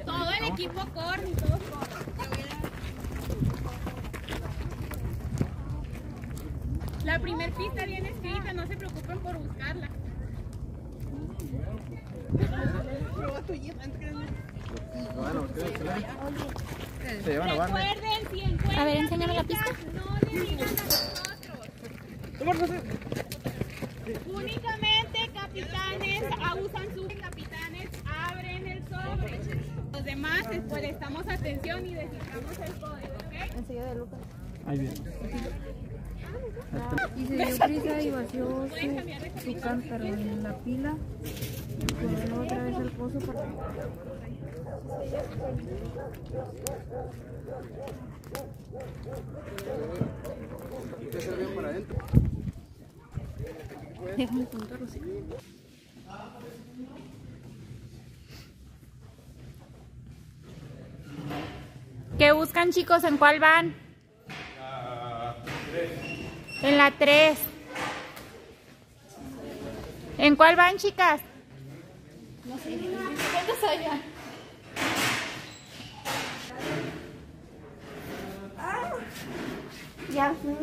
Todo el equipo corre y todos corren. La primer pista viene escrita, no se preocupen por buscarla. Recuerden, si encuentran, a ver, enséñame la pista. No le digan a nosotros. Únicamente capitanes usan sus capitanes, abren el sobre. Los demás después prestamos atención y desciframos el código, ¿ok? Enseguida de Lucas. Ahí viene. Y se dio prisa y vació su cántaro en la pila y corrió otra vez al pozo para... Déjame contar, Rosy. ¿Qué buscan, chicos? ¿En cuál van? En la 3. ¿En cuál van, chicas? No sé, ¿cuántos allá? Ya fui.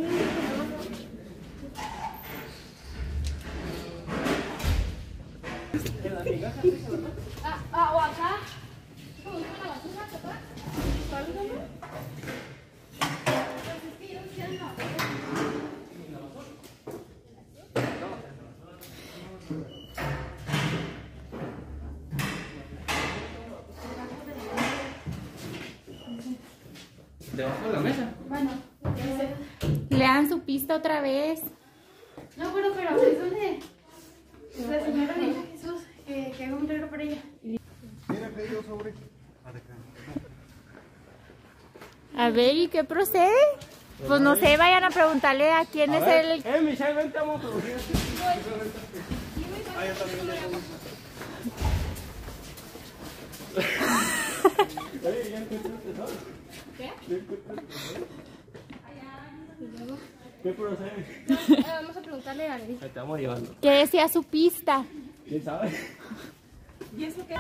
O acá. ¿Debajo de la mesa? Bueno, Lean su pista otra vez. no, pero es donde la señora le dijo a Jesús que haga un regalo para ella. Mira, pedido sobre. A ver, ¿y qué procede? Pues no sé, vayan a preguntarle a quién es el... Michelle, vente, vamos a producir. ¿Qué procede? Vamos a preguntarle a Ari. Te estamos llevando. ¿Qué decía su pista? ¿Quién sabe? ¿Y eso qué?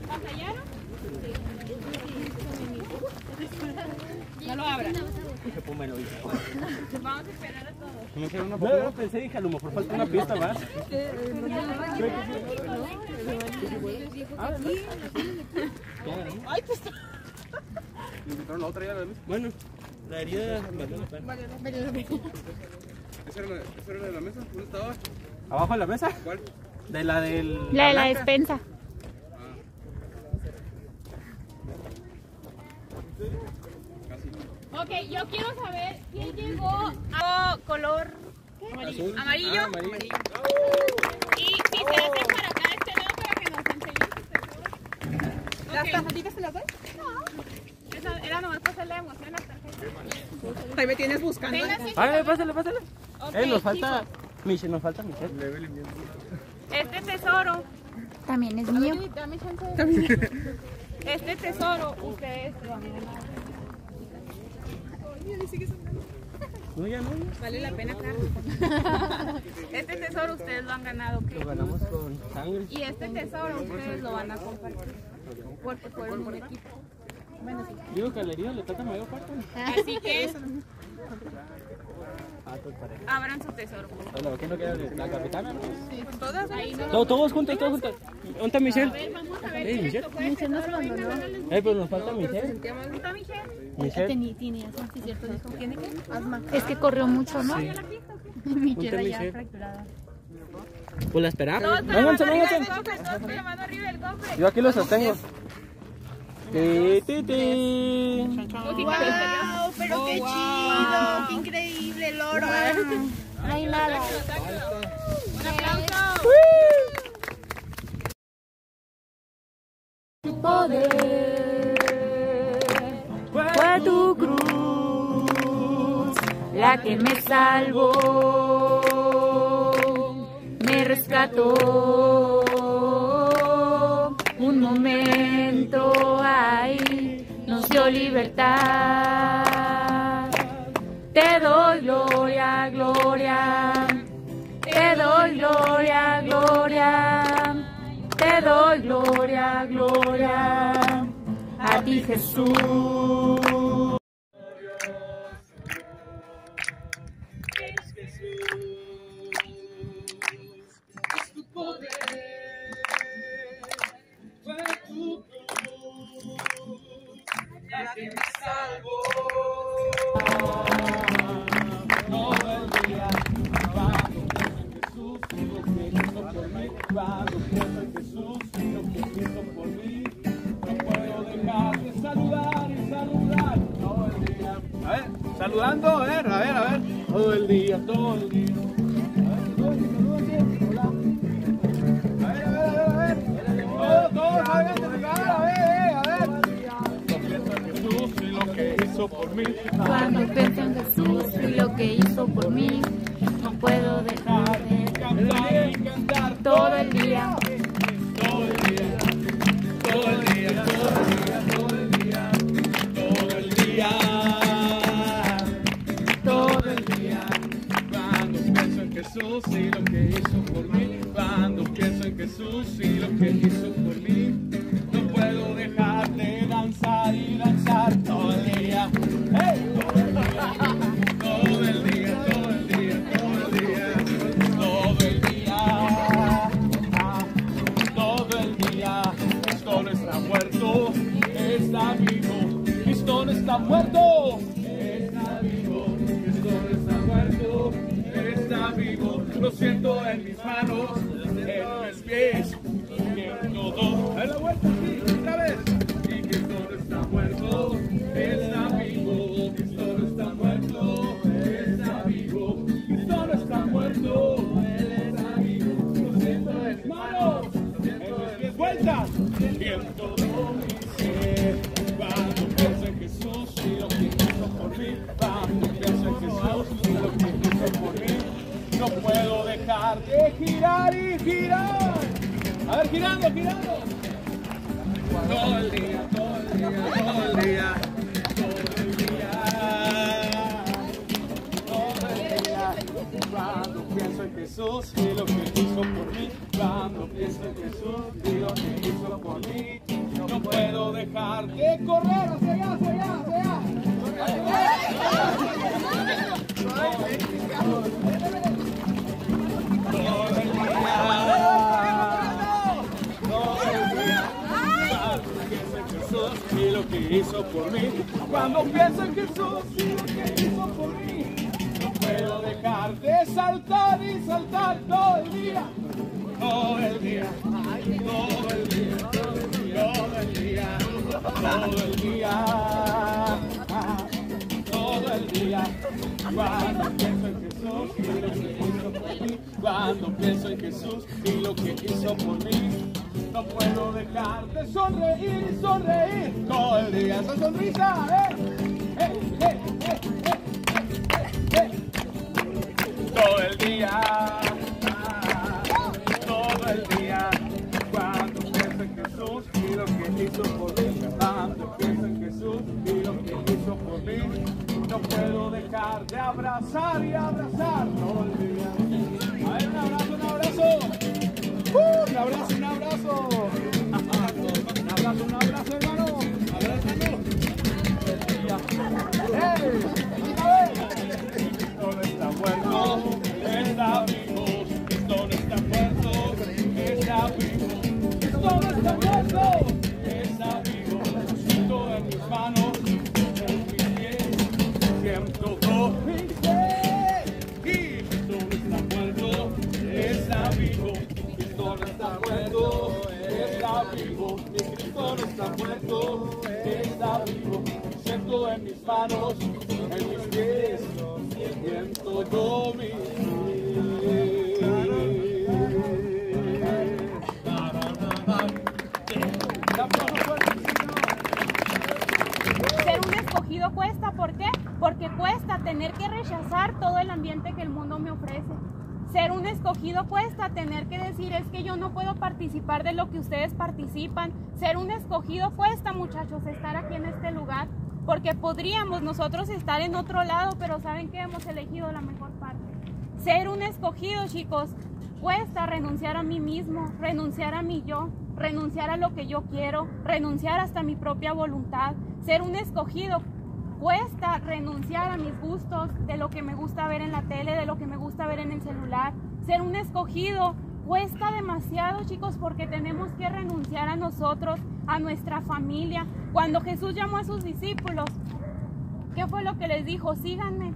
¿Batallaron? No lo abran. Dije, pues me lo hice. Vamos a esperar a todos. Me dijeron una foto. No, pensé, dije, a lo mejor falta una pista más. Ay, pues. ¿Invitaron la otra ya la mesa? Bueno, la herida valió la pena. ¿Esa era la de la mesa? ¿Dónde estaba? ¿Abajo de la mesa? ¿Cuál? De la del... La de la blanca. despensa. Ok, yo quiero saber quién llegó a color Azul. amarillo. Ah, amarillo. Y si se hacen para acá de este lado para que nos enseñen sus tesoros. ¿Las tarjetitas se las doy? No. Esa era nomás para hacer la emoción a la tarjeta. Ahí me tienes buscando. Pásale, pásale. Ok, Nos falta... chicos, Michelle, nos falta Michelle. este tesoro, También es mío. dame chance. Este tesoro, ustedes lo han ganado. No, ya no. Vale la pena, claro. Este tesoro ustedes lo han ganado, ¿ok? Lo ganamos con sangre. Y este tesoro ustedes lo van a compartir. Porque fueron un equipo. Bueno, sí. Digo que al herido le toca mayor parte. Así que Ah, pues pareja. abran su tesoro. Bueno, ¿quién no queda? ¿La capitana? Sí, todas ahí no. Todos juntos, todos juntos. ¿Dónde está A Michelle? ver, vamos a ver. Ey, si Michelle. esto fue el tesoro. Venga, dale. Pues nos falta Michelle. ¿Dónde está Michelle? Michelle. Tiene asma, sí, cierto, dijo. ¿Tiene qué? Asma. Es que corrió mucho, ¿no? ¿Ya la pista o qué? Michelle Michelle. ya fracturada. Pues la esperamos. Todos con la mano Vámonos, arriba del vámonos. cofre, todos con la mano arriba del cofre. Yo aquí lo sostengo. Ti, ti, ti. ¡Wow! Pero qué chido, qué increíble el oro. Ay, nada. ¡Un aplauso! Tu poder fue tu cruz, la que me salvó, me rescató un momento. siento libertad. Te doy gloria, gloria. Te doy gloria, gloria. Te doy gloria, gloria. A ti, Jesús. Saludando, a ver, todo el día, todo el día. A ver. Todos, a ver. Jesús y lo que hizo por mí. Cuando pienso en Jesús y lo que hizo por mí, no puedo dejar de cantar y cantar todo el día. Todo el día, todo el día, todo el día, todo el día, todo el día. Todo el día. Cuando pienso en Jesús y lo que hizo por mí. Cuando pienso en Jesús y lo que hizo por mí. No puedo dejar de danzar y danzar todo el día. ¡Hey! Todo el día, todo el día, todo el día, todo el día, todo el día, todo el día. Cristo no está muerto, está vivo. Cristo no está muerto, está vivo. Cristo no está muerto, está vivo. Lo siento en mis manos, en mis pies. Todo. A la vuelta, sí, otra vez. Y Cristo no está muerto, está vivo. Cristo no está muerto, está vivo. Cristo no está muerto, Él está vivo. Lo siento en mis manos, en mis pies. Vuelta. Siento todo mi ser. Cuando pienso en Jesús y lo que hizo por mí. Cuando pienso en Jesús y lo que hizo por mí. No puedo dejar de girar y girar. A ver, girando. Todo el día, todo el día, todo el día, todo el día, todo el día. Cuando pienso en Jesús y lo que hizo por mí. Cuando pienso en Jesús y lo que hizo por mí. No puedo dejar de correr hacia allá, hacia allá, hacia allá. Y lo que hizo por mí. Cuando pienso en Jesús y lo que hizo por mí, no puedo dejar de saltar y saltar todo el día, todo el día, todo el día, todo el día, todo el día, todo el día. Cuando pienso en Jesús y lo que hizo por mí, cuando pienso en Jesús y lo que hizo por mí. No puedo dejar de sonreír y sonreír todo el día. Esa sonrisa, todo el día, todo el día. Cuando pienso en Jesús y lo que hizo por mí. Cuando pienso en Jesús y lo que hizo por mí. No puedo dejar de abrazar y abrazar todo el día. A ver, un abrazo, un abrazo. Un abrazo, un abrazo. Un abrazo, hermano. Abrázalo. Cristo no está muerto, está vivo. Cristo no está muerto, está vivo. Cristo no está muerto, está vivo. Siento en mis manos, en mis pies. Siento todo mi ser. Y Cristo no está muerto, está vivo. Cristo no está muerto, está vivo. Mi Cristo no está muerto, está vivo. Siento en mis manos, en mis pies, en todo mi Ser un escogido cuesta, ¿por qué? Porque cuesta tener que rechazar todo el ambiente que el mundo me ofrece. Ser un escogido cuesta, tener que decir es que yo no puedo participar de lo que ustedes participan. Ser un escogido cuesta, muchachos, estar aquí en este lugar, porque podríamos nosotros estar en otro lado, pero saben que hemos elegido la mejor parte. Ser un escogido, chicos, cuesta renunciar a mí mismo, renunciar a mi yo, renunciar a lo que yo quiero, renunciar hasta mi propia voluntad. Ser un escogido cuesta renunciar a mis gustos, de lo que me gusta ver en la tele, de lo que me gusta ver en el celular. Ser un escogido cuesta demasiado, chicos, porque tenemos que renunciar a nosotros, a nuestra familia. Cuando Jesús llamó a sus discípulos, ¿qué fue lo que les dijo? Síganme.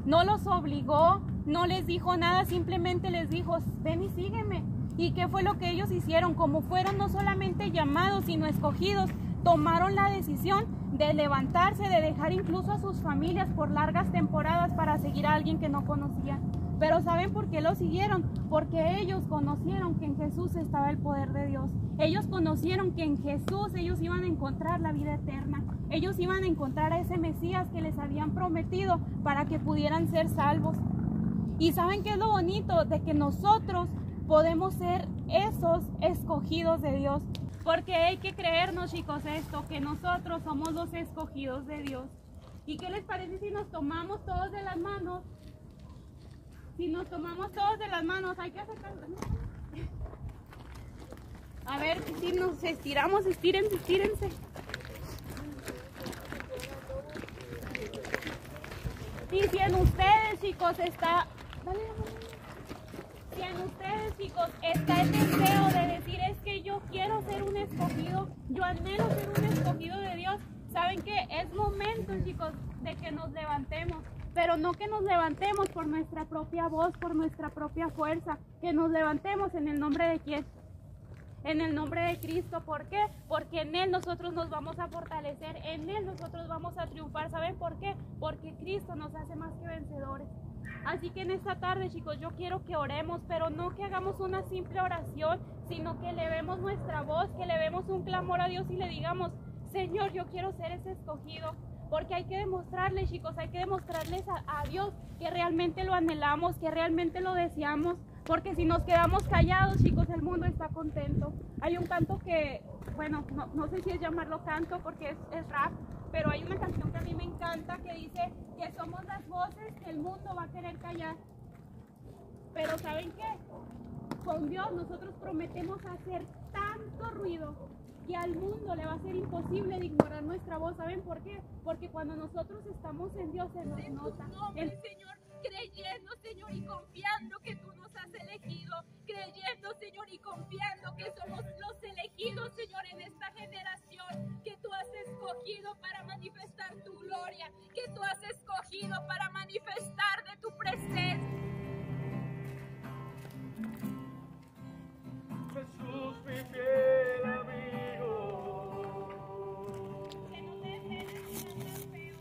No los obligó, no les dijo nada, simplemente les dijo, ven y sígueme. ¿Y qué fue lo que ellos hicieron? Como fueron no solamente llamados, sino escogidos, tomaron la decisión de levantarse, de dejar incluso a sus familias por largas temporadas para seguir a alguien que no conocían. Pero ¿saben por qué lo siguieron? Porque ellos conocieron que en Jesús estaba el poder de Dios. Ellos conocieron que en Jesús ellos iban a encontrar la vida eterna. Ellos iban a encontrar a ese Mesías que les habían prometido para que pudieran ser salvos. Y ¿saben qué es lo bonito? De que nosotros podemos ser esos escogidos de Dios. Porque hay que creernos, chicos, esto, que nosotros somos los escogidos de Dios. ¿Y qué les parece si nos tomamos todos de las manos? Si nos tomamos todos de las manos, hay que acercarnos. A ver, si nos estiramos, estírense, estírense. Y si en ustedes, chicos, está... Si en ustedes, chicos, está el deseo de decir es que yo quiero ser un escogido, yo anhelo ser un escogido de Dios, saben que es momento, chicos, de que nos levantemos, pero no que nos levantemos por nuestra propia voz, por nuestra propia fuerza, que nos levantemos en el nombre de ¿quién? En el nombre de Cristo. ¿Por qué? Porque en Él nosotros nos vamos a fortalecer, en Él nosotros vamos a triunfar. ¿Saben por qué? Porque Cristo nos hace más que vencedores. Así que en esta tarde, chicos, yo quiero que oremos, pero no que hagamos una simple oración, sino que elevemos nuestra voz, que elevemos un clamor a Dios y le digamos, Señor, yo quiero ser ese escogido. Porque hay que demostrarles, chicos, hay que demostrarles a Dios que realmente lo anhelamos, que realmente lo deseamos. Porque si nos quedamos callados, chicos, el mundo está contento. Hay un canto que, bueno, no sé si es llamarlo canto porque es rap, pero hay una canción que a mí me encanta que dice que somos las voces que el mundo va a querer callar. Pero ¿saben qué? Con Dios nosotros prometemos hacer tanto ruido que al mundo le va a ser imposible de ignorar nuestra voz. ¿Saben por qué? Porque cuando nosotros estamos en Dios se nos nota. Señor, creyendo, Señor, y confiando que tú nos has elegido, creyendo, Señor, y confiando que somos los elegidos, Señor, en esta generación, que tú has escogido para manifestar tu gloria, que tú has escogido para manifestar de tu presencia. Jesús, mi fiel amigo. Que no te dejes tan feo,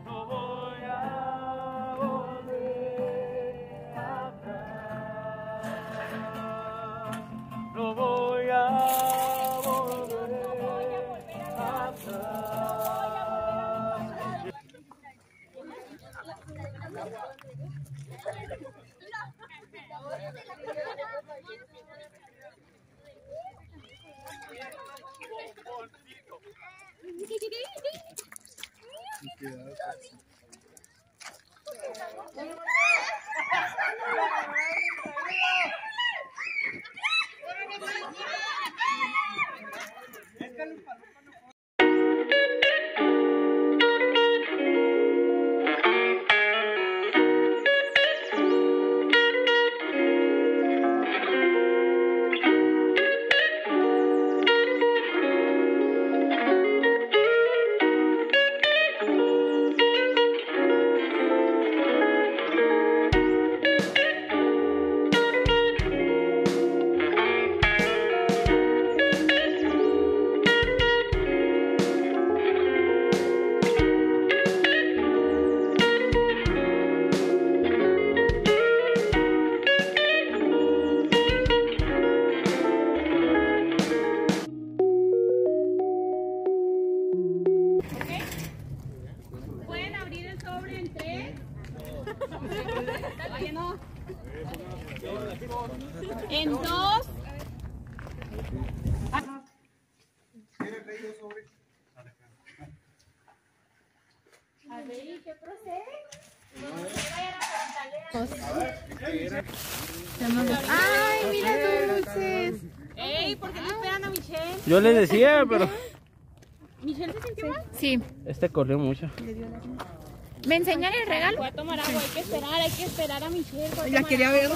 No voy a volver atrás. No voy a volver atrás. En 2. A ver, ¿y qué procede? ¡Ay, mira tus dulces! ¡Ey! ¿Por qué no esperan a Michelle? Yo les decía, pero ¿Michelle se sintió mal? Sí. este corrió mucho. ¿Me enseñan el regalo? Voy a tomar agua, hay que esperar a Michelle. La quería ver.